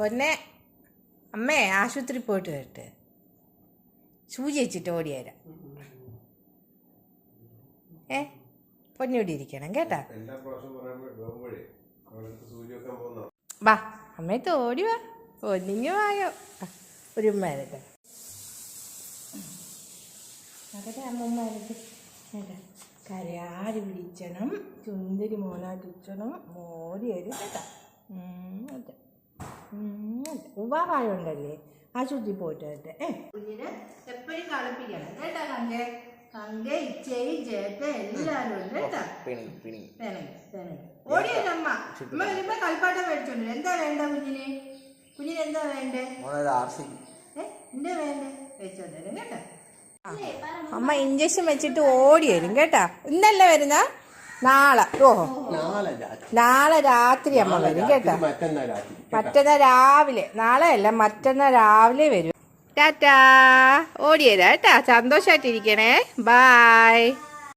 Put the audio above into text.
പൊന്നെ അമ്മേ ആശുപത്രി പോയിട്ട് വരട്ടെ, സൂചി വെച്ചിട്ട് ഓടിയേരാം. പൊന്നോടി ഇരിക്കണം കേട്ടാ. വാ അമ്മയത്ത് ഓടി വാ, ഒന്നിങ്ങ് വായോ. ഒരു ഉമ്മരട്ടെ അതെ അമ്മൂമ്മരട്ടെ കരയാടി പിടിച്ചണം, ചുന്തിരി മോനാട്ടിച്ചണം, മോടി വരും കേട്ടാ. ഉവാവായുണ്ടല്ലേ ആശുപത്രി പോയിട്ട് വരട്ടെ. കുഞ്ഞിനെ എപ്പോഴും കളിപ്പിക്കണം കേട്ടാ. കങ്ക ഇച്ചയും ചേട്ട എല്ലാരും ഉണ്ട് കേട്ടാ. ഓടിയമ്മ അമ്മ വരുമ്പോ കളിപ്പാട്ടം മേടിച്ചോണ്ട്. എന്താ വേണ്ട കുഞ്ഞിന്? എന്താ വേണ്ടേ? എന്താ വേണ്ടേ മേടിച്ചോണ്ട് വരും കേട്ടാ. അമ്മ ഇഞ്ചക്ഷൻ വെച്ചിട്ട് ഓടി വരും കേട്ടാ. ഇന്നല്ലേ വരുന്ന? നാളെ. ഓഹോ, നാളെ രാത്രി അമ്മ വരും കേട്ടാ. മറ്റന്നാ രാവിലെ. നാളെ അല്ല, മറ്റന്നാ രാവിലെ വരും. ടാറ്റാ, ഓടിയരാ കേട്ടാ. സന്തോഷായിട്ടിരിക്കണേ. ബായ്.